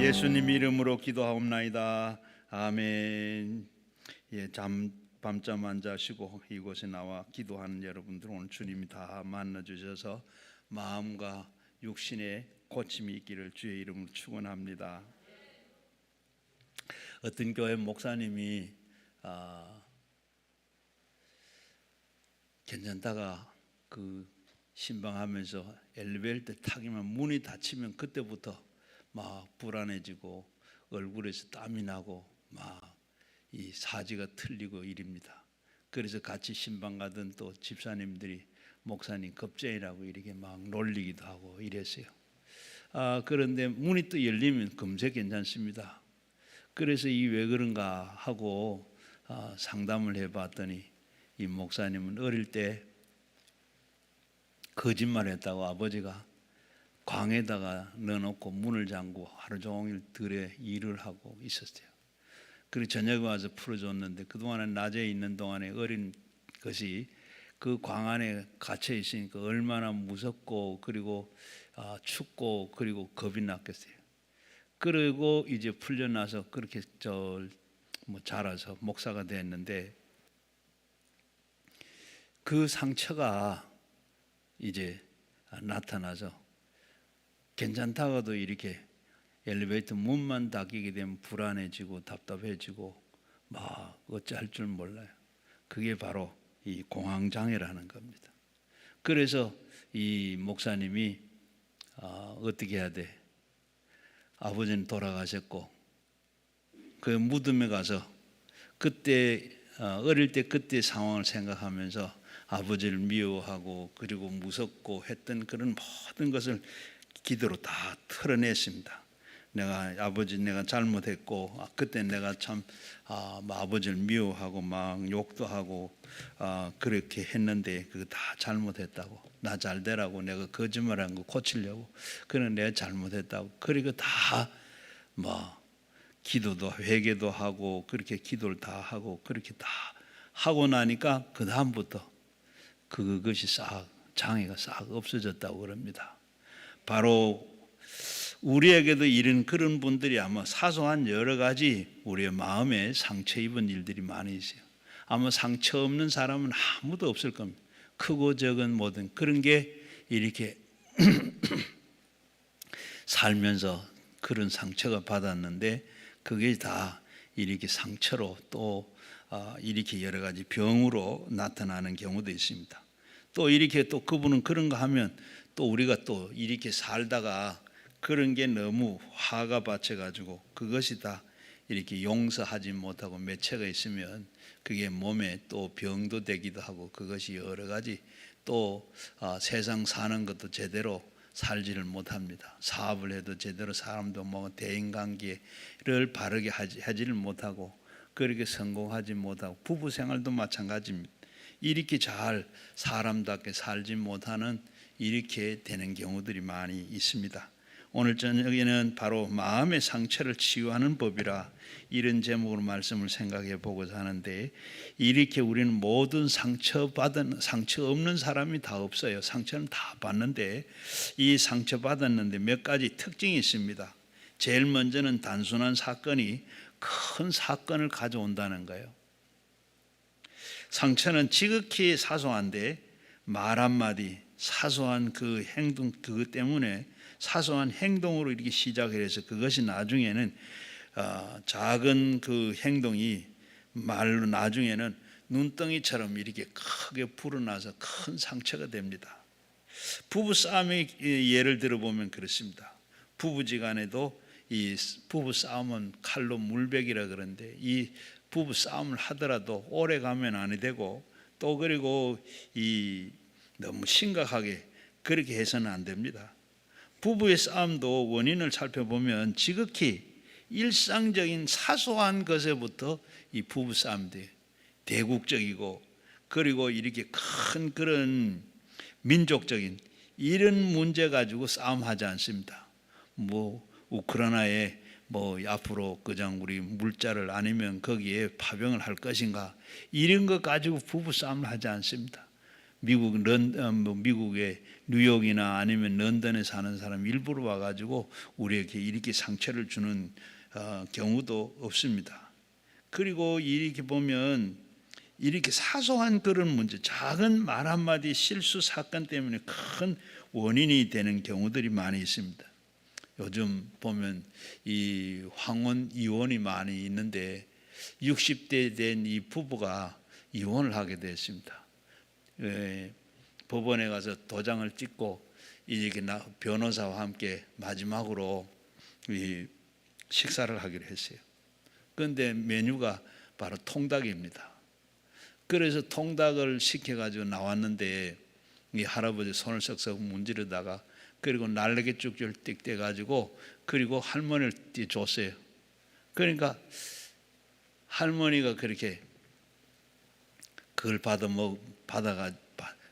예수님 이름으로 기도하옵나이다. 아멘. 밤잠 안 자시고 이곳에 나와 기도하는 여러분들 오늘 주님이 다 만나 주셔서 마음과 육신에 고침이 있기를 주의 이름으로 축원합니다. 어떤 교회 목사님이 괜찮다가 신방하면서 엘리베이터 타기만 문이 닫히면 그때부터 막 불안해지고 얼굴에서 땀이 나고 막 이 사지가 틀리고 이립니다. 그래서 같이 신방 가던 또 집사님들이 목사님 겁쟁이라고 이렇게 막 놀리기도 하고 이랬어요. 그런데 문이 또 열리면 금세 괜찮습니다. 그래서 이 왜 그런가 하고 상담을 해봤더니 이 목사님은 어릴 때 거짓말했다고 아버지가 광에다가 넣어놓고 문을 잠그고 하루 종일 들에 일을 하고 있었어요. 그리고 저녁에 와서 풀어줬는데 그동안에 낮에 있는 동안에 어린 것이 그 광 안에 갇혀 있으니까 얼마나 무섭고 그리고 춥고 그리고 겁이 났겠어요. 그리고 이제 풀려나서 그렇게 자라서 목사가 됐는데 그 상처가 이제 나타나서 괜찮다가도 이렇게 엘리베이터 문만 닫히게 되면 불안해지고 답답해지고 막 어찌할 줄 몰라요. 그게 바로 이 공황장애라는 겁니다. 그래서 이 목사님이 어떻게 해야 돼? 아버지는 돌아가셨고 그 무덤에 가서 그때 어릴 때 그때 상황을 생각하면서 아버지를 미워하고 그리고 무섭고 했던 그런 모든 것을 기도로 다 털어냈습니다. 내가 잘못했고 그때 내가 참 아버지를 미워하고 막 욕도 하고 그렇게 했는데 그거 다 잘못했다고, 나 잘 되라고 내가 거짓말한 거 고치려고 그는 내가 잘못했다고. 그리고 다 기도도 회개도 하고 그렇게 기도를 다 하고 그렇게 다 하고 나니까 그 다음부터 그것이 장애가 싹 없어졌다고 그럽니다. 바로 우리에게도 이런 그런 분들이 아마 사소한 여러 가지 우리의 마음에 상처 입은 일들이 많이 있어요. 아마 상처 없는 사람은 아무도 없을 겁니다. 크고 적은 모든 그런 게 이렇게 살면서 그런 상처가 받았는데 그게 다 이렇게 상처로 또 이렇게 여러 가지 병으로 나타나는 경우도 있습니다. 또 이렇게 또 그분은 그런가 하면 또 우리가 또 이렇게 살다가 그런 게 너무 화가 받쳐가지고 그것이 다 이렇게 용서하지 못하고 매체가 있으면 그게 몸에 또 병도 되기도 하고 그것이 여러 가지 또 세상 사는 것도 제대로 살지를 못합니다. 사업을 해도 제대로 사람도 대인관계를 바르게 하지를 못하고 그렇게 성공하지 못하고 부부 생활도 마찬가지입니다. 이렇게 잘 사람답게 살지 못하는 이렇게 되는 경우들이 많이 있습니다. 오늘 저녁에는 바로 마음의 상처를 치유하는 법이라 이런 제목으로 말씀을 생각해 보고자 하는데 이렇게 우리는 모든 상처 없는 사람이 다 없어요. 상처는 다 받는데 이 상처 받았는데 몇 가지 특징이 있습니다. 제일 먼저는 단순한 사건이 큰 사건을 가져온다는 거예요. 상처는 지극히 사소한데 말 한마디 사소한 그 행동 그것 때문에 사소한 행동으로 이렇게 시작을 해서 그것이 나중에는 작은 그 행동이 말로 나중에는 눈덩이처럼 이렇게 크게 불어나서 큰 상처가 됩니다. 부부 싸움의 예를 들어보면 그렇습니다. 부부지간에도 이 부부 싸움은 칼로 물베기라 그러는데 이 부부 싸움을 하더라도 오래 가면 안 되고 또 그리고 이 너무 심각하게 그렇게 해서는 안 됩니다. 부부의 싸움도 원인을 살펴보면 지극히 일상적인 사소한 것에부터 이 부부 싸움들이 대국적이고 그리고 이렇게 큰 그런 민족적인 이런 문제 가지고 싸움하지 않습니다. 우크라이나에 앞으로 그냥 우리 물자를 아니면 거기에 파병을 할 것인가 이런 것 가지고 부부 싸움을 하지 않습니다. 미국의 뉴욕이나 아니면 런던에 사는 사람 일부러 와가지고 우리에게 이렇게 상처를 주는 경우도 없습니다. 그리고 이렇게 보면 이렇게 사소한 그런 문제, 작은 말 한마디 실수 사건 때문에 큰 원인이 되는 경우들이 많이 있습니다. 요즘 보면 이 황혼 이혼이 많이 있는데 60대 된 이 부부가 이혼을 하게 됐습니다. 법원에 가서 도장을 찍고 이렇게 변호사와 함께 마지막으로 이 식사를 하기로 했어요. 그런데 메뉴가 바로 통닭입니다. 그래서 통닭을 시켜가지고 나왔는데 이 할아버지 손을 썩썩 문지르다가 그리고 날개 쭉쭉 띡 그리고 할머니를 줬어요. 그러니까 할머니가 그렇게 그걸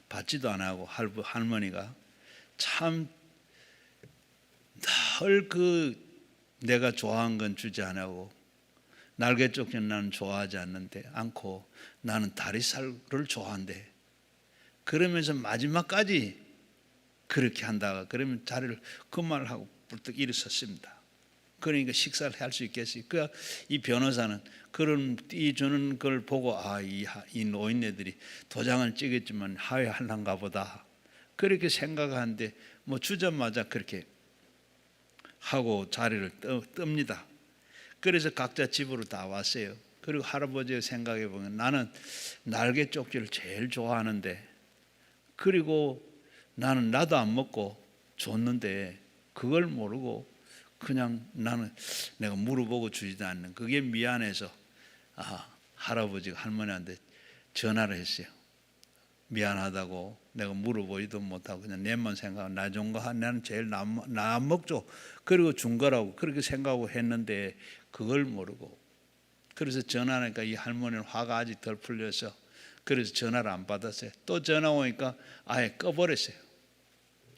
받지도 안 하고 할머니가 참 늘 내가 좋아한 건 주지 안 하고 날개 쪽은 나는 좋아하지 않고 나는 다리살을 좋아한대. 그러면서 마지막까지 그렇게 한다가 그러면 자리를 그 말을 하고 불떡 일어섰습니다. 그러니까 식사를 할 수 있겠어요. 이 변호사는 그런 이 주는 걸 보고 이 노인네들이 도장을 찍었지만 하회할란가 보다 그렇게 생각하는데 뭐 주자마자 그렇게 하고 자리를 뜹니다. 그래서 각자 집으로 다 왔어요. 그리고 할아버지가 생각해 보면 나는 날개 쪽지를 제일 좋아하는데 그리고 나도 안 먹고 줬는데 그걸 모르고 그냥 나는 내가 물어보고 주지도 않는 그게 미안해서 할아버지가 할머니한테 전화를 했어요. 미안하다고 내가 물어보지도 못하고 그냥 내만 생각하고 나 준 거 나는 제일 나 안 먹죠. 그리고 준 거라고 그렇게 생각하고 했는데 그걸 모르고 그래서 전화하니까 이 할머니는 화가 아직 덜 풀려서 그래서 전화를 안 받았어요. 또 전화 오니까 아예 꺼버렸어요.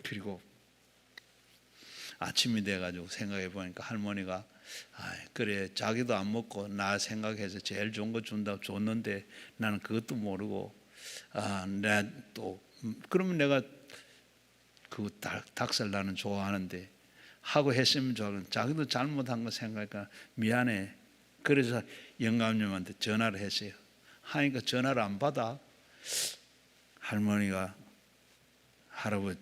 그리고 아침이 돼가지고 생각해 보니까 할머니가 그래 자기도 안 먹고 나 생각해서 제일 좋은 거 준다고 줬는데 나는 그것도 모르고 내가 또 그러면 내가 그 닭살 나는 좋아하는데 하고 했으면 좋겠는데 자기도 잘못한 거 생각하니까 미안해. 그래서 영감님한테 전화를 했어요. 하니까 전화를 안 받아. 할머니가 할아버지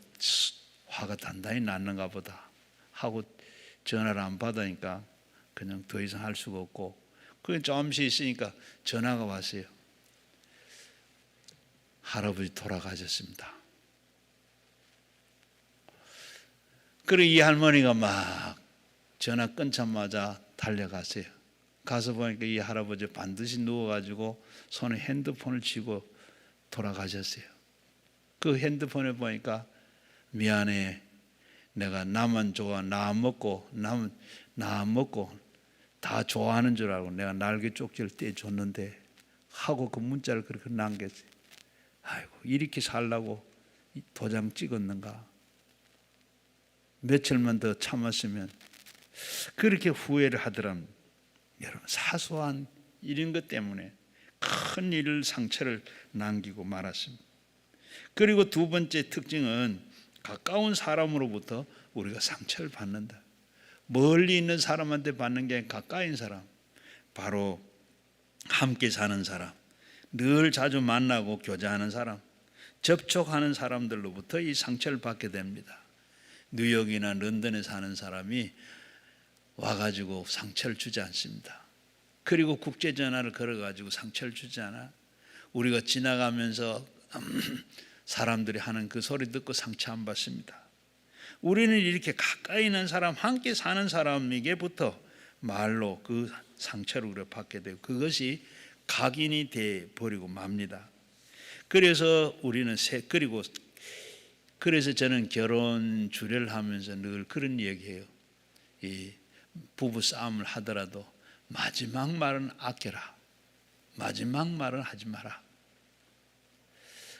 화가 단단히 났는가 보다 하고 전화를 안 받으니까 그냥 더 이상 할 수가 없고 그게 조금씩 있으니까 전화가 왔어요. 할아버지 돌아가셨습니다. 그리고 이 할머니가 막 전화 끊자마자 달려갔어요. 가서 보니까 이 할아버지 반드시 누워가지고 손에 핸드폰을 쥐고 돌아가셨어요. 그 핸드폰에 보니까 미안해. 내가 나만 좋아. 나 안 먹고 다 좋아하는 줄 알고 내가 날개 쪽지를 떼줬는데 하고 그 문자를 그렇게 남겼어요. 아이고 이렇게 살라고 도장 찍었는가. 며칠만 더 참았으면 그렇게 후회를 하더랍니다. 여러분 사소한 이런 것 때문에 큰 일 상처를 남기고 말았습니다. 그리고 두 번째 특징은 가까운 사람으로부터 우리가 상처를 받는다. 멀리 있는 사람한테 받는 게 가까이 있는 사람, 바로 함께 사는 사람, 늘 자주 만나고 교제하는 사람, 접촉하는 사람들로부터 이 상처를 받게 됩니다. 뉴욕이나 런던에 사는 사람이 와가지고 상처를 주지 않습니다. 그리고 국제전화를 걸어가지고 상처를 주지 않아. 우리가 지나가면서 사람들이 하는 그 소리 듣고 상처 안 받습니다. 우리는 이렇게 가까이 있는 사람, 함께 사는 사람에게부터 말로 그 상처를 우리가 받게 되고 그것이 각인이 돼 버리고 맙니다. 그래서 우리는 그래서 저는 결혼 주례를 하면서 늘 그런 얘기해요. 이 부부 싸움을 하더라도 마지막 말은 아껴라. 마지막 말은 하지 마라.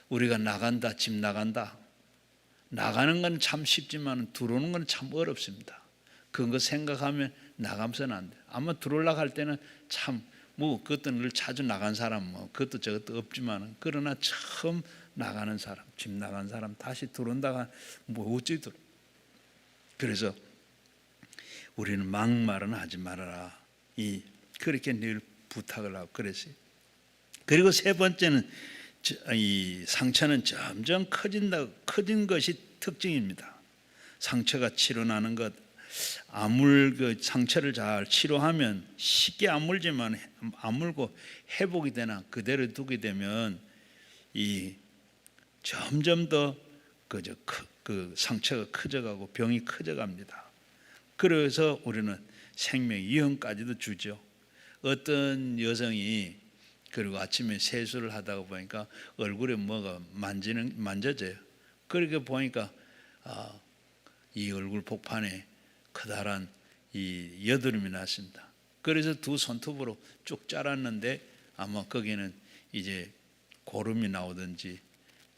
우리가 나간다, 집 나간다. 나가는 건 참 쉽지만 들어오는 건 참 어렵습니다. 그런 거 생각하면 나가면서는 안 돼. 아마 들어오려고 할 때는 참 그것도 늘 자주 나간 사람 그것도 저것도 없지만 그러나 처음 나가는 사람, 집 나간 사람 다시 들어온다가 뭐 어찌 들어. 그래서 우리는 막말은 하지 말아라. 그렇게 늘 부탁을 하고 그랬어요. 그리고 세 번째는 이 상처는 점점 커진 것이 특징입니다. 상처가 치료나는 것, 그 상처를 잘 치료하면 쉽게 아물지만 아물고 회복이 되나 그대로 두게 되면 점점 더 그 상처가 커져가고 병이 커져갑니다. 그래서 우리는 생명 위험까지도 주죠. 어떤 여성이 그리고 아침에 세수를 하다가 보니까 얼굴에 뭐가 만져져요. 그렇게 보니까 이 얼굴 복판에 커다란 이 여드름이 났습니다. 그래서 두 손톱으로 쭉 잘랐는데 아마 거기는 이제 고름이 나오든지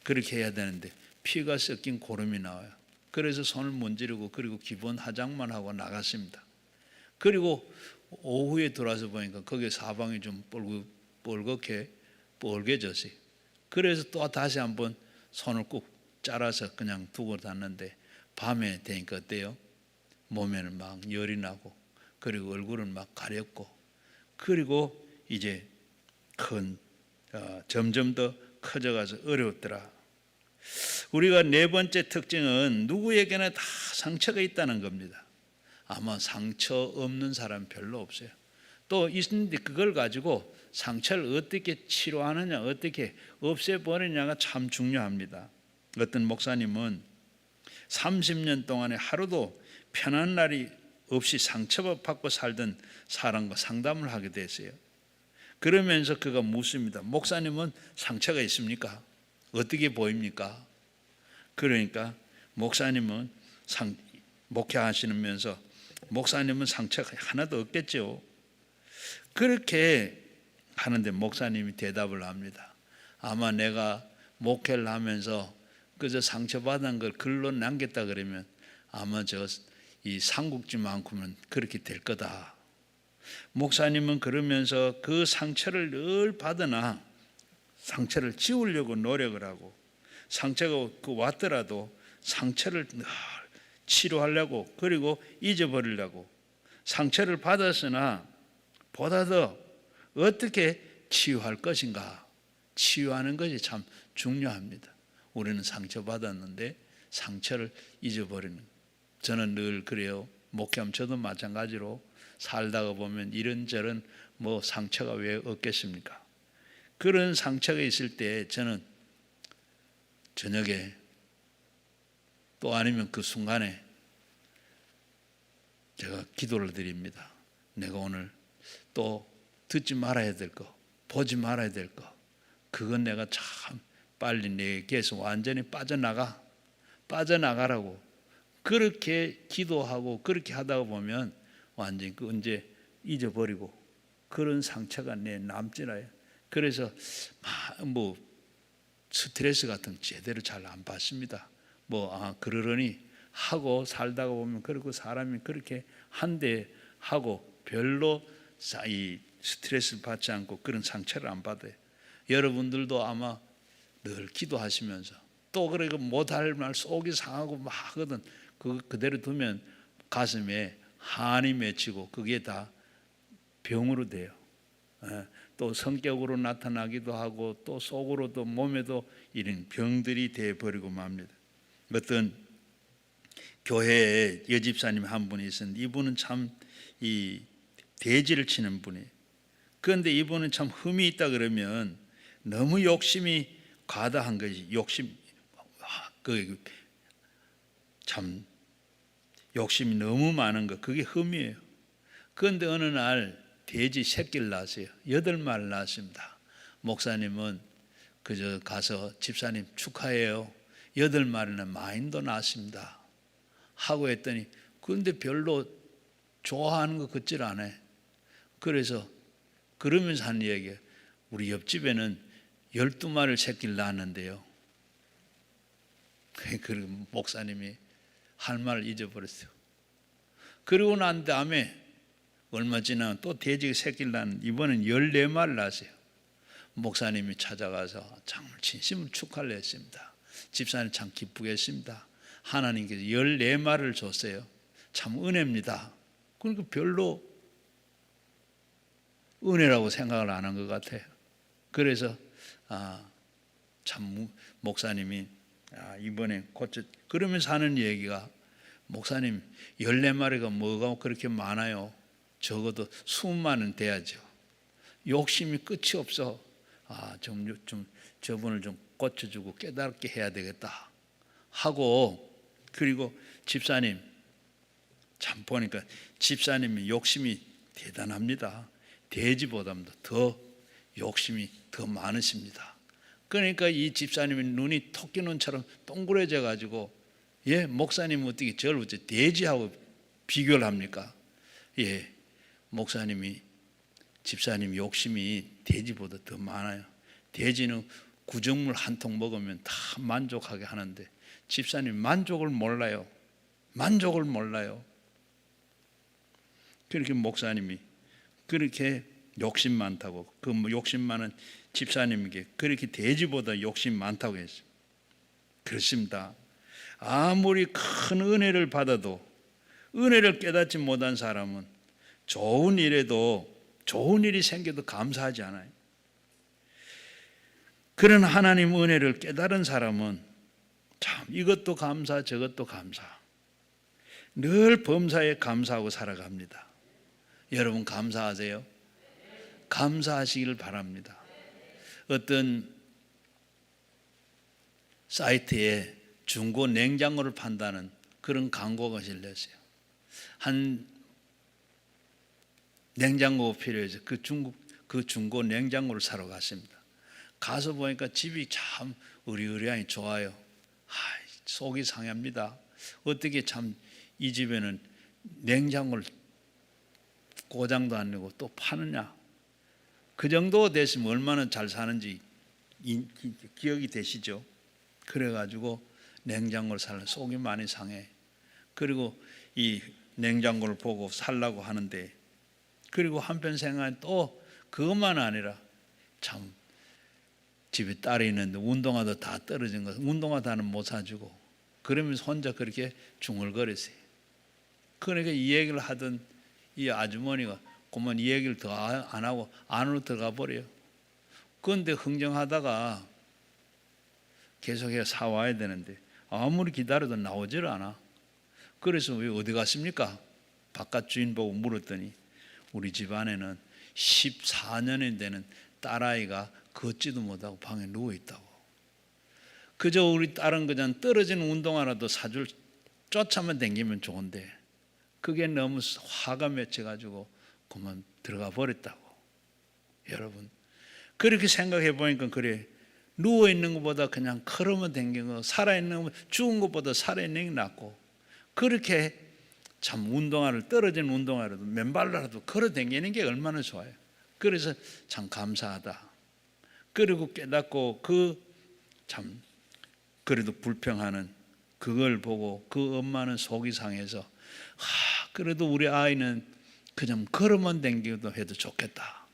그렇게 해야 되는데 피가 섞인 고름이 나와요. 그래서 손을 문지르고 그리고 기본 화장만 하고 나갔습니다. 그리고 오후에 들어와서 보니까 거기에 사방이 좀 뻘겋게 그래서 또 다시 한번 손을 꾹 잘라서 그냥 두고 잤는데 밤에 되니까 어때요? 몸에는 막 열이 나고 그리고 얼굴은 막 가렵고 그리고 이제 점점 더 커져가서 어려웠더라. 우리가 네 번째 특징은 누구에게나 다 상처가 있다는 겁니다. 아마 상처 없는 사람 별로 없어요. 또 있는데 그걸 가지고 상처를 어떻게 치료하느냐, 어떻게 없애버리냐가 참 중요합니다. 어떤 목사님은 30년 동안에 하루도 편한 날이 없이 상처받고 살던 사람과 상담을 하게 됐어요. 그러면서 그가 묻습니다. 목사님은 상처가 있습니까? 어떻게 보입니까? 그러니까 목사님은 목회하시면서 목사님은 상처가 하나도 없겠죠. 그렇게 하는데 목사님이 대답을 합니다. 아마 내가 목회를 하면서 그저 상처받은 걸 글로 남겼다 그러면 아마 이 삼국지만큼은 그렇게 될 거다. 목사님은 그러면서 그 상처를 늘 받으나 상처를 지우려고 노력을 하고 상처가 왔더라도 상처를 늘 치료하려고 그리고 잊어버리려고 상처를 받았으나 보다 더 어떻게 치유할 것인가 치유하는 것이 참 중요합니다. 우리는 상처받았는데 상처를 잊어버리는 저는 늘 그래요. 목회하면 저도 마찬가지로 살다가 보면 이런저런 상처가 왜 없겠습니까? 그런 상처가 있을 때 저는 저녁에 또 아니면 그 순간에 제가 기도를 드립니다. 내가 오늘 또 듣지 말아야 될 거, 보지 말아야 될 거, 그건 내가 참 빨리 내게서 완전히 빠져나가라고 그렇게 기도하고 그렇게 하다가 보면 완전히 그 언제 잊어버리고 그런 상처가 내 남지라요. 그래서 스트레스 같은 거 제대로 잘 안 받습니다. 그러려니 하고 살다가 보면 그리고 사람이 그렇게 한데 하고 별로 이 스트레스를 받지 않고 그런 상처를 안 받아요. 여러분들도 아마 늘 기도하시면서 또 그리고 못할 말 속이 상하고 막 하거든. 그대로 두면 가슴에 한이 맺히고 그게 다 병으로 돼요. 또 성격으로 나타나기도 하고 또 속으로도 몸에도 이런 병들이 되어버리고 맙니다. 어떤 교회에 여집사님 한 분이 있었는데 이분은 참 이 돼지를 치는 분이에요. 그런데 이분은 참 흠이 있다 그러면 너무 욕심이 과다한 것이 참 욕심이 너무 많은 것 그게 흠이에요. 그런데 어느 날 돼지 새끼를 낳았어요. 8마리를 낳았습니다. 목사님은 그저 가서 집사님 축하해요. 8마리는 마인도 낳았습니다. 하고 했더니 그런데 별로 좋아하는 것 같질 않아요. 그러면서 하는 얘기예요. 우리 옆집에는 12마리를 새끼를 낳았는데요. 그리고 목사님이 할 말을 잊어버렸어요. 그러고 난 다음에 얼마 지나면 또 돼지가 새끼를 낳는 이번엔 14마리를 낳았어요. 목사님이 찾아가서 정말 진심으로 축하를 했습니다. 집사님 참 기쁘게 했습니다. 하나님께서 14마리를 줬어요. 참 은혜입니다. 그러니까 별로 은혜라고 생각을 안 한 것 같아요. 그래서 참 목사님이 이번에 고쳐 그러면서 하는 얘기가, 목사님 14마리가 뭐가 그렇게 많아요? 적어도 20만은 돼야죠. 욕심이 끝이 없어. 좀 저분을 좀 고쳐주고 깨닫게 해야 되겠다 하고, 그리고 집사님 참 보니까 집사님이 욕심이 대단합니다. 돼지보다도 더 욕심이 더 많으십니다. 그러니까 이 집사님의 눈이 토끼 눈처럼 동그래져 가지고, 목사님은 어떻게 저를 어째 돼지하고 비교를 합니까? 목사님이 집사님 욕심이 돼지보다 더 많아요. 돼지는 구정물 한 통 먹으면 다 만족하게 하는데 집사님 만족을 몰라요. 만족을 몰라요. 그렇게 목사님이 그렇게 욕심 많다고, 그 욕심 많은 집사님에게 그렇게 돼지보다 욕심 많다고 했어요. 그렇습니다. 아무리 큰 은혜를 받아도 은혜를 깨닫지 못한 사람은 좋은 일에도, 좋은 일이 생겨도 감사하지 않아요. 그런 하나님 은혜를 깨달은 사람은 참 이것도 감사 저것도 감사, 늘 범사에 감사하고 살아갑니다. 여러분 감사하세요? 감사하시기를 바랍니다. 어떤 사이트에 중고 냉장고를 판다는 그런 광고가 실렸어요. 한 냉장고가 필요해서 그 중고 냉장고를 사러 갔습니다. 가서 보니까 집이 참 으리으리하니 좋아요. 속이 상합니다. 어떻게 참 이 집에는 냉장고를 고장도 안 내고 또 파느냐. 그 정도 됐으면 얼마나 잘 사는지 기억이 되시죠? 그래가지고 냉장고를 살려 속이 많이 상해. 그리고 이 냉장고를 보고 살라고 하는데, 그리고 한편 생각에 또 그것만 아니라 참 집에 딸이 있는데 운동화도 다 떨어진 거, 운동화도 못 사주고 그러면서 혼자 그렇게 중얼거렸어요. 그러니까 이 얘기를 하던 이 아주머니가 그만 이 얘기를 더 안 하고 안으로 들어가 버려요. 그런데 흥정하다가 계속해서 사와야 되는데 아무리 기다려도 나오질 않아. 그래서 왜 어디 갔습니까? 바깥 주인 보고 물었더니 우리 집안에는 14년이 되는 딸아이가 걷지도 못하고 방에 누워있다고. 그저 우리 딸은 그냥 떨어진 운동화라도 사줄, 쫓아만 댕기면 좋은데 그게 너무 화가 맺혀가지고 그만 들어가 버렸다고. 여러분 그렇게 생각해 보니까 그래, 누워있는 것보다 그냥 걸으면 댕기는 거, 살아있는 거, 죽은 것보다 살아있는 게 낫고, 그렇게 참 운동화를, 떨어진 운동화라도 맨발로라도 걸어 댕기는 게 얼마나 좋아요. 그래서 참 감사하다. 그리고 깨닫고 참 그래도 불평하는 그걸 보고 그 엄마는 속이 상해서 그래도 우리 아이는 그냥 걸어만 댕기도 해도 좋겠다.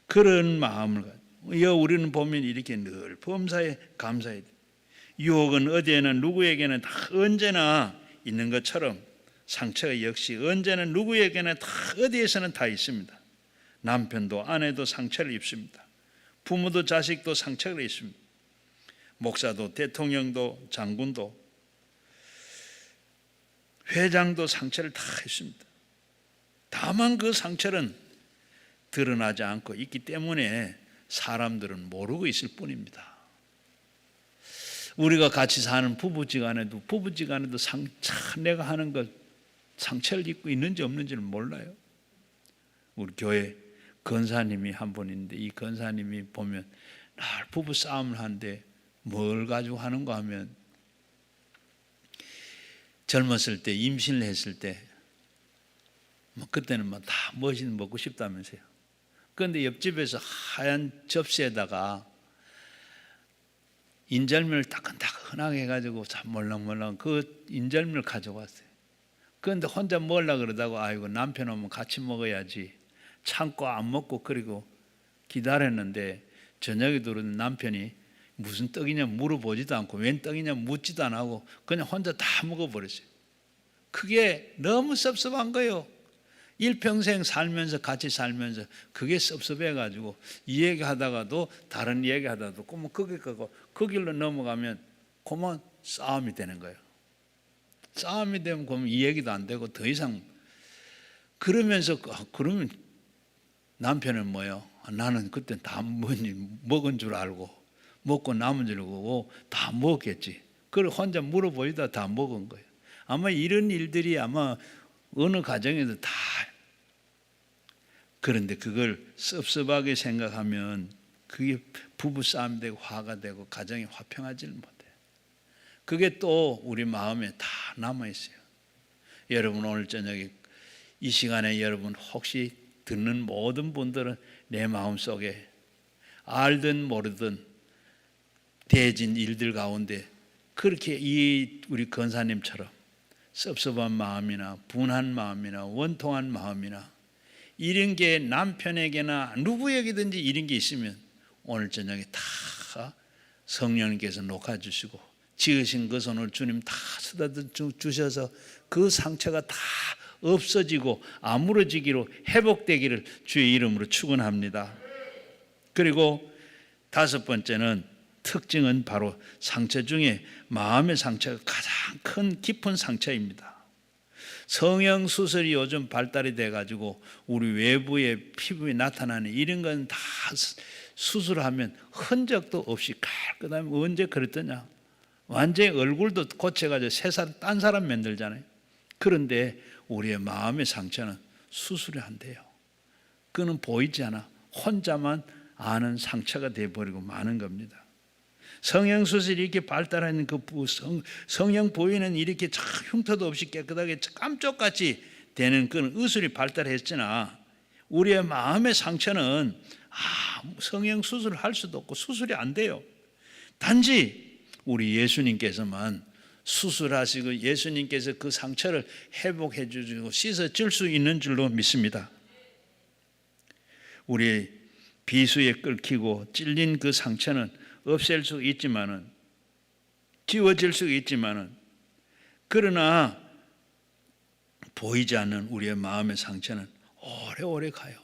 그런 마음을 가지고 우리는 보면 이렇게 늘 범사에 감사해야 돼. 유혹은 어디에는 누구에게는 다 언제나 있는 것처럼 상처가 역시 언제나 누구에게나 다 어디에서는 다 있습니다. 남편도 아내도 상처를 입습니다. 부모도 자식도 상처를 입습니다. 목사도 대통령도 장군도 회장도 상처를 다 했습니다. 다만 그 상처는 드러나지 않고 있기 때문에 사람들은 모르고 있을 뿐입니다. 우리가 같이 사는 부부지간에도 내가 하는 것 상처를 입고 있는지 없는지를 몰라요. 우리 교회 권사님이 한 분 있는데 이 권사님이 보면 날 부부 싸움을 하는데 뭘 가지고 하는가 하면, 젊었을 때 임신을 했을 때 그때는 다 무엇이든 먹고 싶다면서요. 그런데 옆집에서 하얀 접시에다가 인절미를 따끈따끈하게 해가지고 참 몰랑몰랑 그 인절미를 가져왔어요. 그런데 혼자 먹으려고 그러다가 아이고 남편 오면 같이 먹어야지 참고 안 먹고, 그리고 기다렸는데 저녁에 들어온 남편이 무슨 떡이냐 물어보지도 않고 웬 떡이냐 묻지도 안 하고 그냥 혼자 다 먹어버렸어요. 그게 너무 섭섭한 거예요. 일평생 살면서 같이 살면서 그게 섭섭해가지고 이 얘기하다가도 다른 얘기하다가도 꼭 거기 가고 그 길로 넘어가면 그만 싸움이 되는 거예요. 싸움이 되면 그러면 이 얘기도 안 되고 더 이상 그러면서 그러면 남편은 뭐예요? 나는 그때 다 먹은 줄 알고 먹고 남은 줄 알고 다 먹었겠지. 그걸 혼자 물어보이다 다 먹은 거예요. 아마 이런 일들이 아마 어느 가정에도 다. 그런데 그걸 섭섭하게 생각하면 그게 부부싸움이 되고 화가 되고 가정이 화평하지를 못해요. 그게 또 우리 마음에 다 남아있어요. 여러분 오늘 저녁에 이 시간에 여러분 혹시 듣는 모든 분들은 내 마음속에 알든 모르든 대진 일들 가운데 그렇게 이 우리 권사님처럼 섭섭한 마음이나 분한 마음이나 원통한 마음이나 이런 게 남편에게나 누구에게든지 이런 게 있으면 오늘 저녁에 다 성령님께서 녹아주시고 지으신 그 손을 주님 다 쓰다듬 주셔서 그 상처가 다 없어지고 아물어지기로 회복되기를 주의 이름으로 축원합니다. 그리고 다섯 번째는 특징은 바로 상처 중에 마음의 상처가 가장 큰 깊은 상처입니다. 성형수술이 요즘 발달이 돼가지고 우리 외부의 피부에 나타나는 이런 건 다 수술하면 흔적도 없이 깔끔하면 언제 그랬더냐. 완전히 얼굴도 고쳐가지고 새 사람, 딴 사람 만들잖아요. 그런데 우리의 마음의 상처는 수술이 안 돼요. 그는 보이지 않아. 혼자만 아는 상처가 돼버리고 마는 겁니다. 성형수술이 이렇게 발달하는 그 성형 부위는 이렇게 흉터도 없이 깨끗하게 깜짝같이 되는 그런 의술이 발달했으나 우리의 마음의 상처는 성형수술을 할 수도 없고 수술이 안 돼요. 단지 우리 예수님께서만 수술하시고 예수님께서 그 상처를 회복해 주시고 씻어줄 수 있는 줄로 믿습니다. 우리 비수에 끓기고 찔린 그 상처는 없앨 수 있지만은 지워질 수 있지만은 그러나 보이지 않는 우리의 마음의 상처는 오래오래 가요.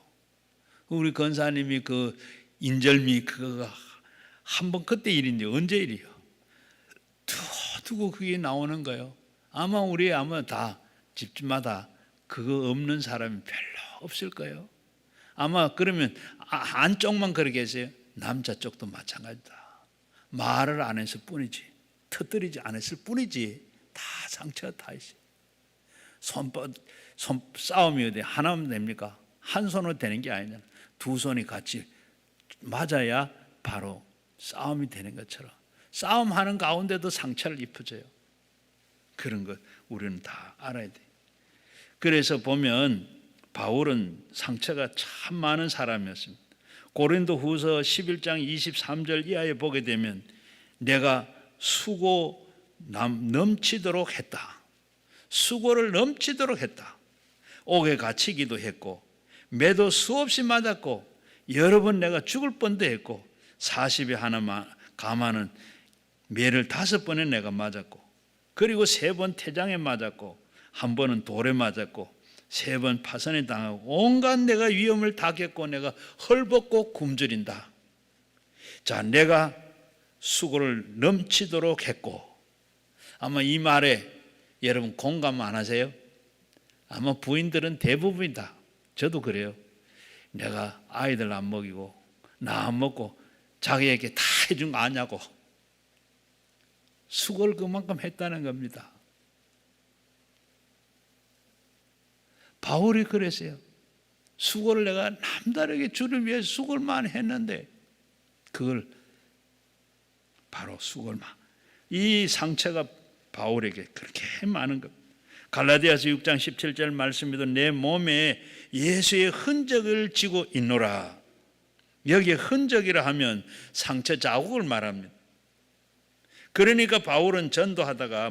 우리 권사님이 그 인절미 그거 한번 그때 일인지 언제 일이요? 두고 그게 나오는 거예요. 아마 다 집집마다 그거 없는 사람이 별로 없을 거예요. 아마 그러면 안쪽만 그렇게 했어요. 남자 쪽도 마찬가지다. 말을 안 했을 뿐이지 터뜨리지 않았을 뿐이지 다 상처가 다 있어요. 손 싸움이 어디 하나면 됩니까? 한 손으로 되는 게 아니잖아. 두 손이 같이 맞아야 바로 싸움이 되는 것처럼 싸움하는 가운데도 상처를 입혀줘요. 그런 것 우리는 다 알아야 돼. 그래서 보면 바울은 상처가 참 많은 사람이었습니다. 고린도후서 11장 23절 이하에 보게 되면 내가 수고 넘치도록 했다. 수고를 넘치도록 했다. 옥에 갇히기도 했고 매도 수없이 맞았고 여러 번 내가 죽을 뻔도 했고 40에 하나 가마는 매를 5번에 내가 맞았고 그리고 3번 태장에 맞았고 한 번은 돌에 맞았고 3번 파선에 당하고 온갖 내가 위험을 다 겪고 내가 헐벗고 굶주린다. 자, 내가 수고를 넘치도록 했고 아마 이 말에 여러분 공감 안 하세요? 아마 부인들은 대부분이다. 저도 그래요. 내가 아이들 안 먹이고 나 안 먹고 자기에게 다 해준 거 아냐고 수고를 그만큼 했다는 겁니다. 바울이 그랬어요. 수고를 내가 남다르게 주를 위해서 수고를 많이 했는데 그걸 바로 수고를 이 상처가 바울에게 그렇게 많은 것. 갈라디아서 6장 17절 말씀에도 내 몸에 예수의 흔적을 지고 있노라. 여기에 흔적이라 하면 상처 자국을 말합니다. 그러니까 바울은 전도하다가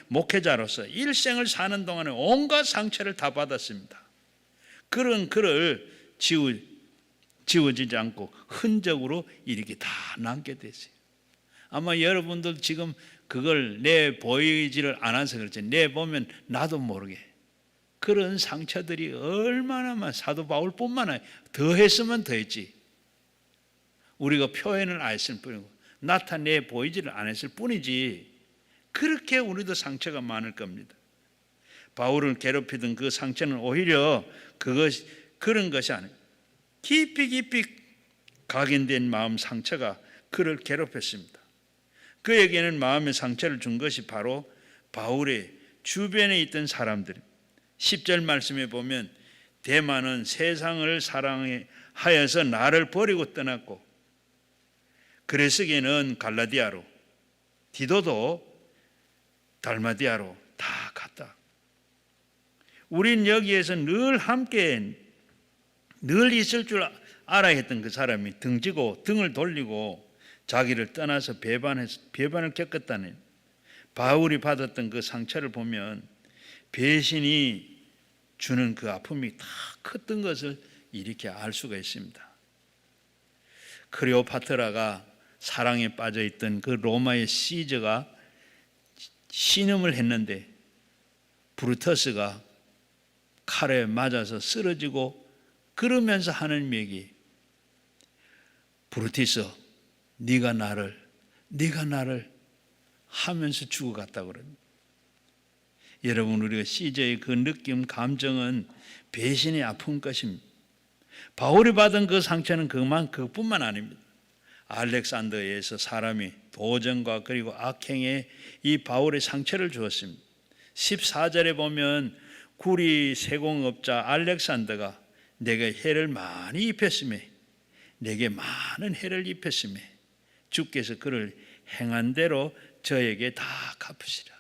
목회자로서 일생을 사는 동안에 온갖 상처를 다 받았습니다. 그런 그를 지워지지 않고 흔적으로 이렇게 다 남게 됐어요. 아마 여러분들 지금 그걸 내 보이지를 않아서 그렇지, 내 보면 나도 모르게 그런 상처들이 얼마나 많아. 사도 바울뿐만 아니라 더 했으면 더 했지. 우리가 표현을 안 했을 뿐이고 나타내 보이지를 않았을 뿐이지, 그렇게 우리도 상처가 많을 겁니다. 바울을 괴롭히던 그 상처는 오히려 그런 것이 아니에요. 깊이 각인된 마음 상처가 그를 괴롭혔습니다. 그에게는 마음의 상처를 준 것이 바로 바울의 주변에 있던 사람들. 10절 말씀에 보면 데마는 세상을 사랑하여서 나를 버리고 떠났고, 그레스게는 갈라디아로, 디도도 달마디아로 다 갔다. 우린 여기에서 늘 함께 늘 있을 줄 알아야 했던 그 사람이 등지고 등을 돌리고 자기를 떠나서 배반을 겪었다는, 바울이 받았던 그 상처를 보면 배신이 주는 그 아픔이 다 컸던 것을 이렇게 알 수가 있습니다. 클레오파트라가 사랑에 빠져있던 그 로마의 시저가 신음을 했는데 브루터스가 칼에 맞아서 쓰러지고, 그러면서 하는 얘기, 브루티스 네가 나를 하면서 죽어갔다고 그럽니다. 여러분, 우리가 시저의 그 느낌, 감정은 배신의 아픈 것입니다. 바울이 받은 그 상처는 그뿐만 아닙니다. 알렉산더에서 사람이 도전과 그리고 악행에 이 바울의 상처를 주었습니다. 14절에 보면 구리 세공업자 알렉산더가 내게 해를 많이 입혔으며 내게 많은 해를 입혔으며 주께서 그를 행한 대로 저에게 다 갚으시라.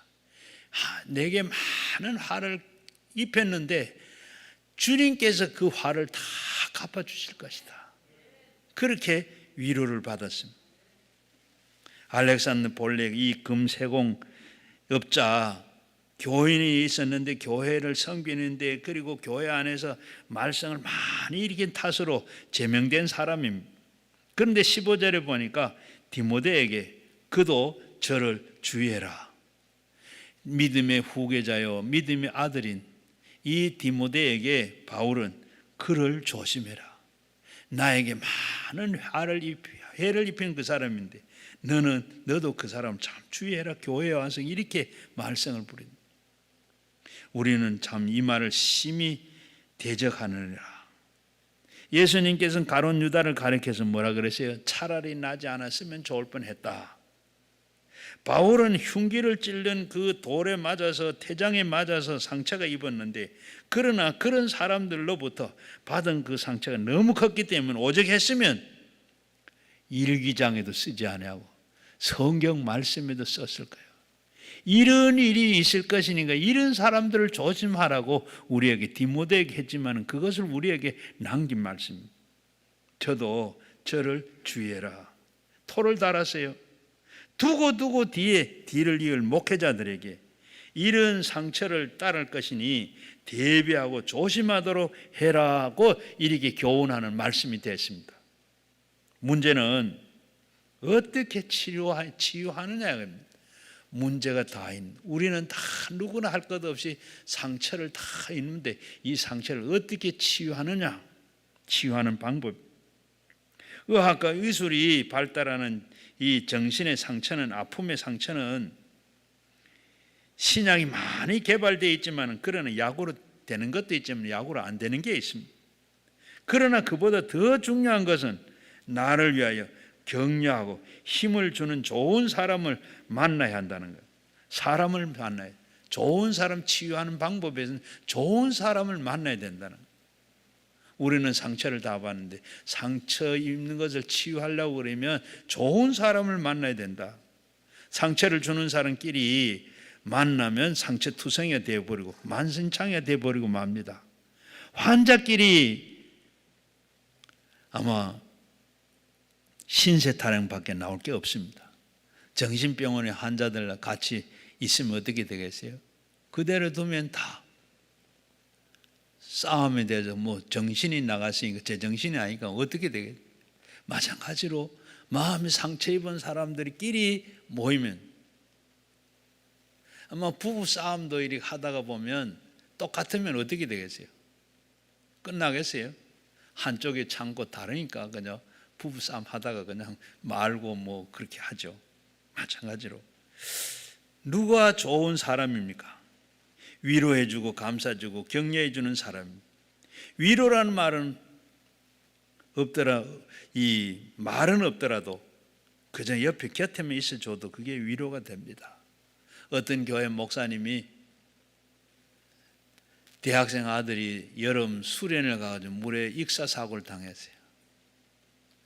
내게 많은 화를 입혔는데 주님께서 그 화를 다 갚아주실 것이다. 그렇게 위로를 받았습니다. 알렉산더 볼렉, 이 금세공 업자 교인이 있었는데 교회를 섬기는데, 그리고 교회 안에서 말썽을 많이 일으킨 탓으로 제명된 사람입니다. 그런데 15절에 보니까 디모데에게 그도 저를 주의해라. 믿음의 후계자요 믿음의 아들인 이 디모데에게 바울은 그를 조심해라. 나에게 많은 해를 입힌 그 사람인데 너도 그 사람 참 주의해라. 교회에 와서 이렇게 말썽을 부린다. 우리는 참 이 말을 심히 대적하느니라. 예수님께서는 가룟 유다를 가리켜서 뭐라 그랬어요? 차라리 나지 않았으면 좋을 뻔했다. 바울은 흉기를 찔른 그 돌에 맞아서, 태장에 맞아서 상처가 입었는데, 그러나 그런 사람들로부터 받은 그 상처가 너무 컸기 때문에 오직 했으면 일기장에도 쓰지 아니하고 성경 말씀에도 썼을 거예요. 이런 일이 있을 것이니까 이런 사람들을 조심하라고 우리에게, 디모데에게 했지만 그것을 우리에게 남긴 말씀입니다. 저도 저를 주의해라. 토를 달았어요. 두고 뒤를 이을 목회자들에게 이런 상처를 따를 것이니 대비하고 조심하도록 해라고 이렇게 교훈하는 말씀이 됐습니다. 문제는 어떻게 치유하느냐입니다. 문제가 다 있는, 우리는 다 누구나 할 것 없이 상처를 다 있는데 이 상처를 어떻게 치유하느냐, 치유하는 방법. 의학과 의술이 발달하는 이 정신의 상처는, 아픔의 상처는 신약이 많이 개발되어 있지만, 그러나 약으로 되는 것도 있지만 약으로 안 되는 게 있습니다. 그러나 그보다 더 중요한 것은 나를 위하여 격려하고 힘을 주는 좋은 사람을 만나야 한다는 거예요. 사람을 만나야, 좋은 사람 치유하는 방법에서는 좋은 사람을 만나야 된다는 거예요. 우리는 상처를 다 받는데 상처 입는 것을 치유하려고 그러면 좋은 사람을 만나야 된다. 상처를 주는 사람끼리 만나면 상처투성이가 되어버리고 만신창이가 되어버리고 맙니다. 환자끼리 아마 신세타령밖에 나올 게 없습니다. 정신병원의 환자들과 같이 있으면 어떻게 되겠어요? 그대로 두면 다 싸움에 대해서 뭐 정신이 나갔으니까 제 정신이 아니까 어떻게 되겠어요? 마찬가지로 마음이 상처 입은 사람들끼리 모이면, 아마 부부 싸움도 이렇게 하다가 보면 똑같으면 어떻게 되겠어요? 끝나겠어요? 한쪽이 참고 다르니까 그냥 부부 싸움 하다가 그냥 말고 뭐 그렇게 하죠. 마찬가지로 누가 좋은 사람입니까? 위로해주고 감싸주고 격려해주는 사람. 위로라는 말은 없더라, 이 말은 없더라도 그저 옆에 곁에만 있어줘도 그게 위로가 됩니다. 어떤 교회 목사님이 대학생 아들이 여름 수련을 가가지고 물에 익사사고를 당했어요.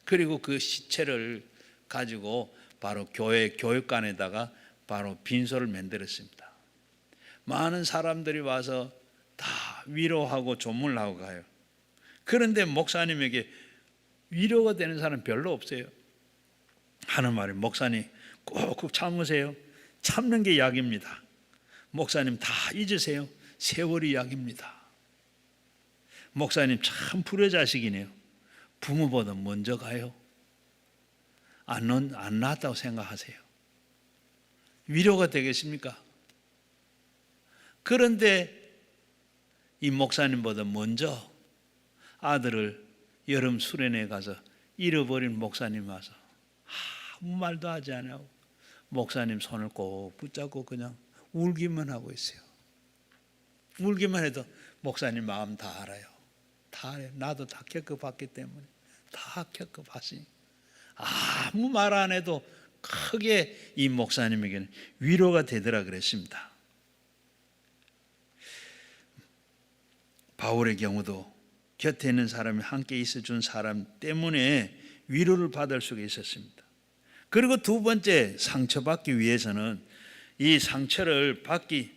그리고 그 시체를 가지고 바로 교회 교육관에다가 바로 빈소를 만들었습니다. 많은 사람들이 와서 다 위로하고 조문을 하고 가요. 그런데 목사님에게 위로가 되는 사람 별로 없어요. 하는 말이, 목사님 꾹꾹 참으세요. 참는 게 약입니다. 목사님 다 잊으세요. 세월이 약입니다. 목사님 참 불효자식이네요. 부모보다 먼저 가요. 안 낳았다고 생각하세요. 위로가 되겠습니까? 그런데 이 목사님보다 먼저 아들을 여름 수련회 가서 잃어버린 목사님 와서 아무 말도 하지 않고 목사님 손을 꼭 붙잡고 그냥 울기만 하고 있어요. 울기만 해도 목사님 마음 다 알아요. 다 알아요. 나도 다 겪어봤기 때문에 다 겪어봤으니 아무 말 안 해도 크게 이 목사님에게는 위로가 되더라 그랬습니다. 바울의 경우도 곁에 있는 사람이 함께 있어준 사람 때문에 위로를 받을 수가 있었습니다. 그리고 두 번째, 상처받기 위해서는, 이 상처를 받기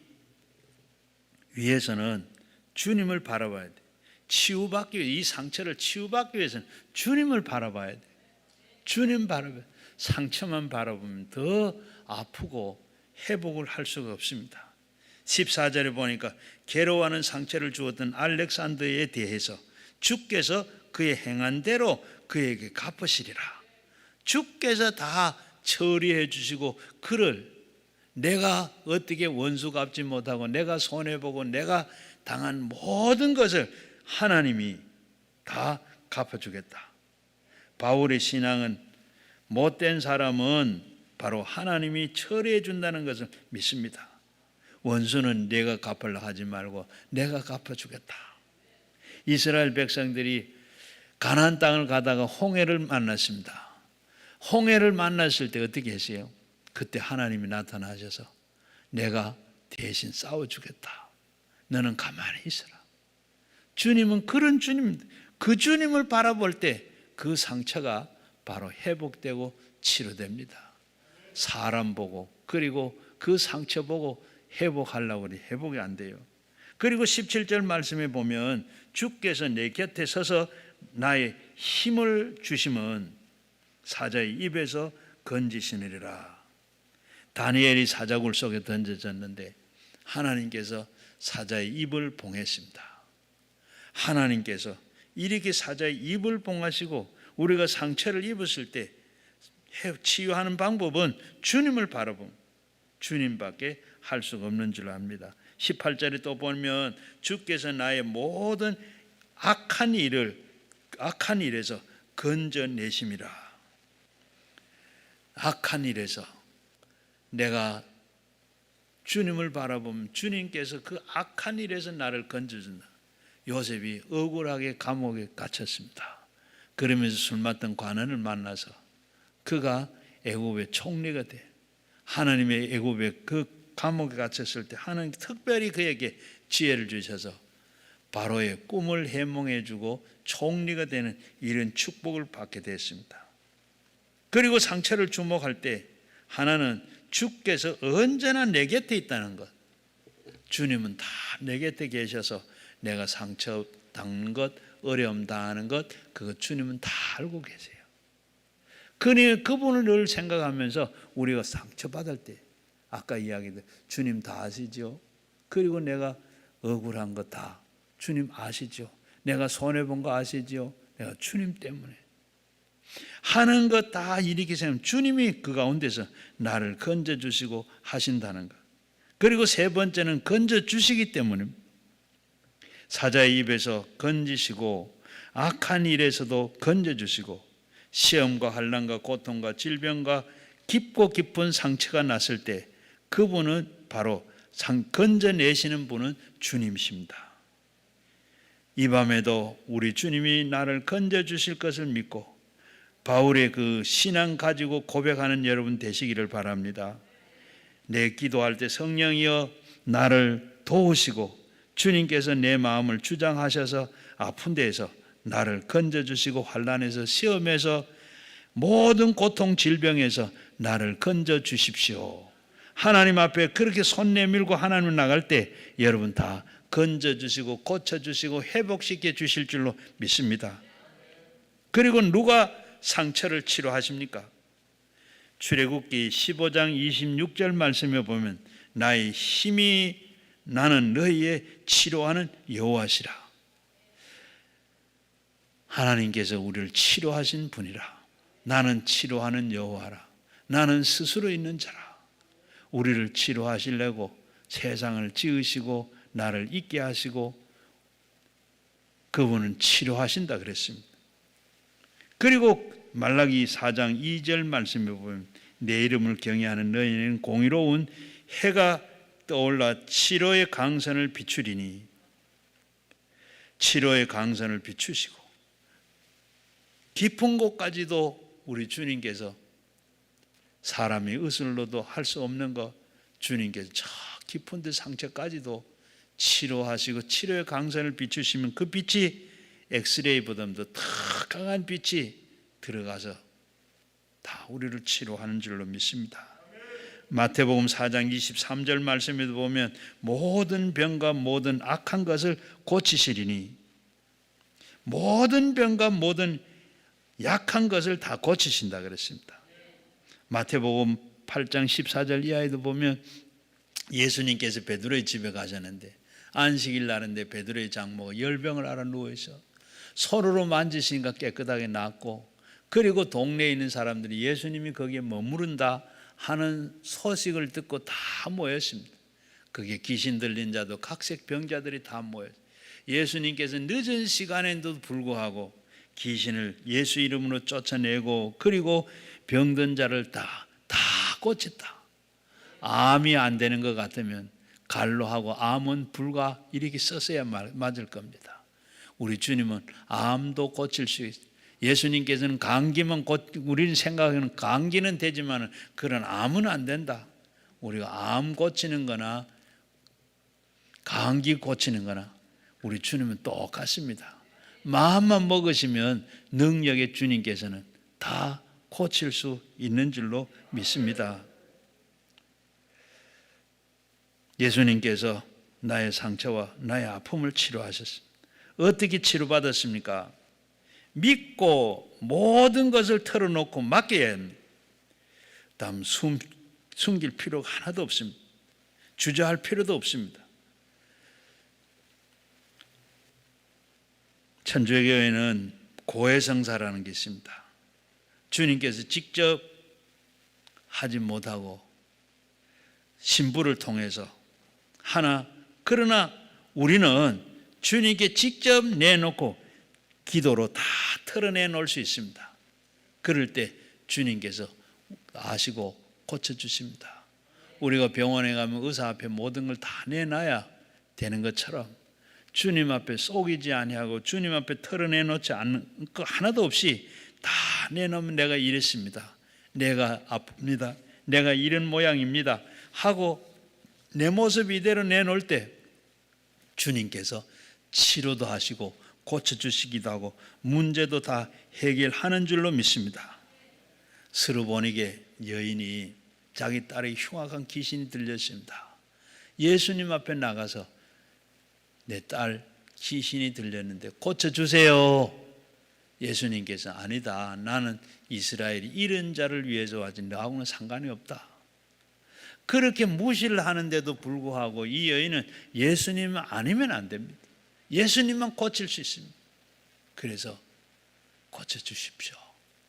위해서는 주님을 바라봐야 돼. 치유받기 위해, 이 상처를 치유받기 위해서는 주님을 바라봐야 돼. 주님 바라봐야 돼. 상처만 바라보면 더 아프고 회복을 할 수가 없습니다. 14절에 보니까 괴로워하는 상처를 주었던 알렉산더에 대해서 주께서 그의 행한 대로 그에게 갚으시리라. 주께서 다 처리해 주시고 그를 내가 어떻게 원수 갚지 못하고 내가 손해보고 내가 당한 모든 것을 하나님이 다 갚아주겠다. 바울의 신앙은 못된 사람은 바로 하나님이 처리해 준다는 것을 믿습니다. 원수는 내가 갚으려 하지 말고 내가 갚아주겠다. 이스라엘 백성들이 가나안 땅을 가다가 홍해를 만났습니다. 홍해를 만났을 때 어떻게 했어요? 그때 하나님이 나타나셔서 내가 대신 싸워주겠다. 너는 가만히 있어라. 주님은 그런 주님입니다. 그 주님을 바라볼 때 그 상처가 바로 회복되고 치료됩니다. 사람 보고 그리고 그 상처 보고 회복하려고 해도 회복이 안 돼요. 그리고 17절 말씀에 보면 주께서 내 곁에 서서 나의 힘을 주심은 사자의 입에서 건지시느리라. 다니엘이 사자굴 속에 던져졌는데 하나님께서 사자의 입을 봉했습니다. 하나님께서 이렇게 사자의 입을 봉하시고 우리가 상처를 입었을 때 치유하는 방법은 주님을 바라보면 주님밖에 할 수가 없는 줄 압니다. 18절에 또 보면 주께서 나의 모든 악한 일에서 건져내심이라. 악한 일에서 내가 주님을 바라보면 주님께서 그 악한 일에서 나를 건져준다. 요셉이 억울하게 감옥에 갇혔습니다. 그러면서 술 맡던 관원을 만나서 그가 애굽의 총리가 돼. 하나님의 애굽의 그 감옥에 갇혔을 때 하나님 특별히 그에게 지혜를 주셔서 바로의 꿈을 해몽해 주고 총리가 되는 이런 축복을 받게 됐습니다. 그리고 상처를 주목할 때 하나는 주께서 언제나 내 곁에 있다는 것. 주님은 다 내 곁에 계셔서 내가 상처 당하는 것, 어려움 당하는 것, 그거 주님은 다 알고 계세요. 그분을 늘 생각하면서 우리가 상처받을 때 아까 이야기들 주님 다 아시죠? 그리고 내가 억울한 거 다 주님 아시죠? 내가 손해본 거 아시죠? 내가 주님 때문에 하는 것 다 이렇게 생각하면 주님이 그 가운데서 나를 건져주시고 하신다는 것. 그리고 세 번째는 건져주시기 때문에 사자의 입에서 건지시고 악한 일에서도 건져주시고 시험과 환난과 고통과 질병과 깊고 깊은 상처가 났을 때 그분은 바로 건져내시는 분은 주님이십니다. 이 밤에도 우리 주님이 나를 건져주실 것을 믿고 바울의 그 신앙 가지고 고백하는 여러분 되시기를 바랍니다. 내 기도할 때 성령이여 나를 도우시고 주님께서 내 마음을 주장하셔서 아픈 데에서 나를 건져주시고 환난에서 시험에서 모든 고통 질병에서 나를 건져주십시오. 하나님 앞에 그렇게 손 내밀고 하나님 나갈 때 여러분 다 건져주시고 고쳐주시고 회복시켜 주실 줄로 믿습니다. 그리고 누가 상처를 치료하십니까? 출애굽기 15장 26절 말씀에 보면 나의 힘이 나는 너희의 치료하는 여호와시라. 하나님께서 우리를 치료하신 분이라. 나는 치료하는 여호와라. 나는 스스로 있는 자라. 우리를 치료하시려고 세상을 지으시고 나를 있게 하시고 그분은 치료하신다 그랬습니다. 그리고 말라기 4장 2절 말씀에 보면 내 이름을 경외하는 너희는 공의로운 해가 떠올라 치료의 강선을 비추리니 치료의 강선을 비추시고 깊은 곳까지도 우리 주님께서 사람이 의술로도 할 수 없는 것 주님께서 저 깊은 데 상처까지도 치료하시고 치료의 강선을 비추시면 그 빛이 엑스레이보다도 더 강한 빛이 들어가서 다 우리를 치료하는 줄로 믿습니다. 마태복음 4장 23절 말씀에도 보면 모든 병과 모든 악한 것을 고치시리니 모든 병과 모든 약한 것을 다 고치신다 그랬습니다. 마태복음 8장 14절 이하에도 보면 예수님께서 베드로의 집에 가셨는데 안식일 날인데 베드로의 장모가 열병을 앓아 누워있어 손으로 만지시니까 깨끗하게 낫고 그리고 동네에 있는 사람들이 예수님이 거기에 머무른다 하는 소식을 듣고 다 모였습니다. 그게 귀신 들린 자도 각색 병자들이 다 모였어요. 예수님께서 늦은 시간에도 불구하고 귀신을 예수 이름으로 쫓아내고 그리고 병든 자를 다 고쳤다. 암이 안 되는 것 같으면 갈로 하고 암은 불과 이렇게 썼어야 맞을 겁니다. 우리 주님은 암도 고칠 수 있어요. 예수님께서는 감기만 우리는 생각하는 감기는 되지만 그런 암은 안 된다. 우리가 암 고치는 거나 감기 고치는 거나 우리 주님은 똑같습니다. 마음만 먹으시면 능력의 주님께서는 다 고칠 수 있는 줄로 믿습니다. 예수님께서 나의 상처와 나의 아픔을 치료하셨습니다. 어떻게 치료받았습니까? 믿고 모든 것을 털어놓고 맡겨야 합니다. 다음 숨길 필요가 하나도 없습니다. 주저할 필요도 없습니다. 천주의 교회는 고해성사라는 게 있습니다. 주님께서 직접 하지 못하고 신부를 통해서 하나 그러나 우리는 주님께 직접 내놓고 기도로 다 털어내 놓을 수 있습니다. 그럴 때 주님께서 아시고 고쳐주십니다. 우리가 병원에 가면 의사 앞에 모든 걸 다 내놔야 되는 것처럼 주님 앞에 속이지 아니하고 주님 앞에 털어내 놓지 않는 거 하나도 없이 다 내놓으면 내가 이랬습니다. 내가 아픕니다. 내가 이런 모양입니다. 하고 내 모습 이대로 내놓을 때 주님께서 치료도 하시고 고쳐주시기도 하고 문제도 다 해결하는 줄로 믿습니다. 스르보니게 여인이 자기 딸의 흉악한 귀신이 들렸습니다. 예수님 앞에 나가서 내 딸 귀신이 들렸는데 고쳐주세요. 예수님께서 아니다. 나는 이스라엘이 이런 자를 위해서 왔지 너하고는 상관이 없다. 그렇게 무시를 하는데도 불구하고 이 여인은 예수님 아니면 안 됩니다. 예수님만 고칠 수 있습니다. 그래서 고쳐주십시오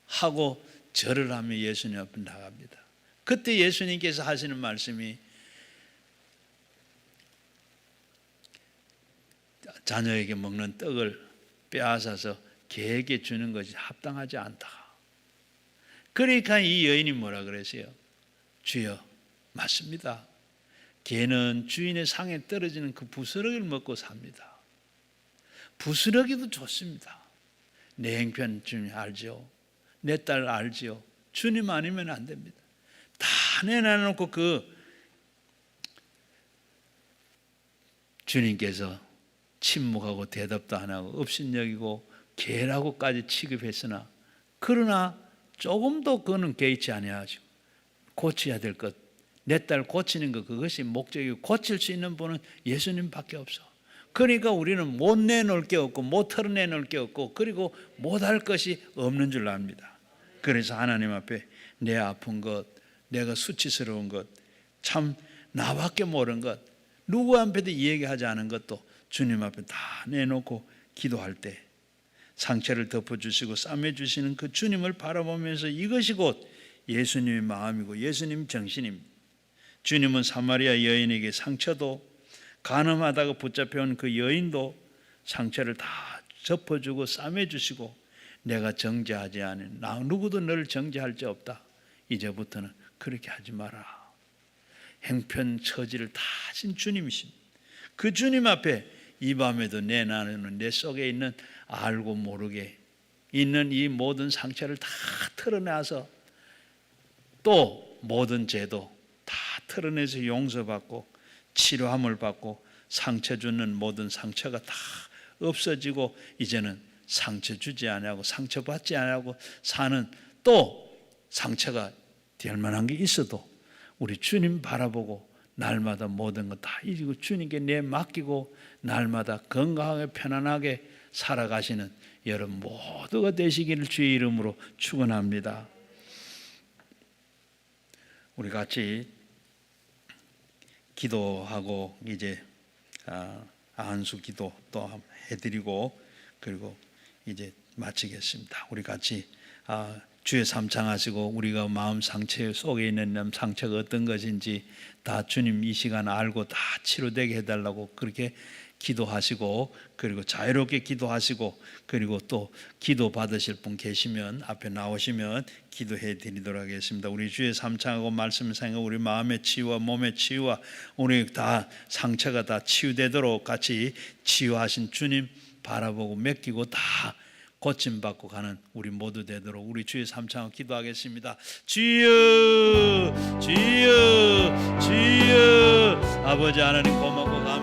하고 절을 하며 예수님 앞에 나갑니다. 그때 예수님께서 하시는 말씀이 자녀에게 먹는 떡을 빼앗아서 개에게 주는 것이 합당하지 않다. 그러니까 이 여인이 뭐라 그랬어요? 주여, 맞습니다. 개는 주인의 상에 떨어지는 그 부스러기를 먹고 삽니다. 부스러기도 좋습니다. 내 형편 주님 알죠? 내 딸 알지요? 주님 아니면 안 됩니다. 다 내놔놓고 그 주님께서 침묵하고 대답도 안 하고 업신여기고 개라고까지 취급했으나, 그러나 조금도 그거는 개의치 아니하시고 고쳐야 될 것, 내 딸 고치는 것, 그것이 목적이고 고칠 수 있는 분은 예수님밖에 없어. 그러니까 우리는 못 내놓을 게 없고 못 털어내놓을 게 없고 그리고 못할 것이 없는 줄 압니다. 그래서 하나님 앞에 내 아픈 것, 내가 수치스러운 것, 참 나밖에 모르는 것, 누구 앞에도 이야기하지 않은 것도 주님 앞에 다 내놓고 기도할 때 상처를 덮어주시고 싸매주시는 그 주님을 바라보면서 이것이 곧 예수님의 마음이고 예수님 정신입니다. 주님은 사마리아 여인에게 상처도, 간음하다가 붙잡혀온 그 여인도 상처를 다 덮어주고 싸매주시고, 내가 정죄하지 않은 나 누구도 너를 정죄할 자 없다. 이제부터는 그렇게 하지 마라. 행편 처지를 다 하신 주님이십니다. 그 주님 앞에 이 밤에도 내 나는 내 속에 있는 알고 모르게 있는 이 모든 상처를 다 털어내서 또 모든 죄도 다 털어내서 용서받고 치료함을 받고 상처 주는 모든 상처가 다 없어지고 이제는 상처 주지 않고 상처받지 않고 사는, 또 상처가 될 만한 게 있어도 우리 주님 바라보고 날마다 모든 것 다 이기고 주님께 내 맡기고 날마다 건강하게 편안하게 살아가시는 여러분 모두가 되시기를 주의 이름으로 축원합니다. 우리 같이 기도하고 이제 안수 기도 또 해드리고 그리고 이제 마치겠습니다. 우리 같이 주의 삼창하시고 우리가 마음 상처 속에 있는 상처가 어떤 것인지 다 주님 이 시간 알고 다 치료되게 해달라고 그렇게 기도하시고, 그리고 자유롭게 기도하시고, 그리고 또 기도 받으실 분 계시면 앞에 나오시면 기도해 드리도록 하겠습니다. 우리 주의 삼창하고 말씀을 생각하고 우리 마음의 치유와 몸의 치유와 우리 다 상처가 다 치유되도록 같이 치유하신 주님 바라보고 맡기고 다 고침받고 가는 우리 모두 되도록 우리 주의 삼창을 기도하겠습니다. 주여 주여 주여. 아버지 하나님 고맙고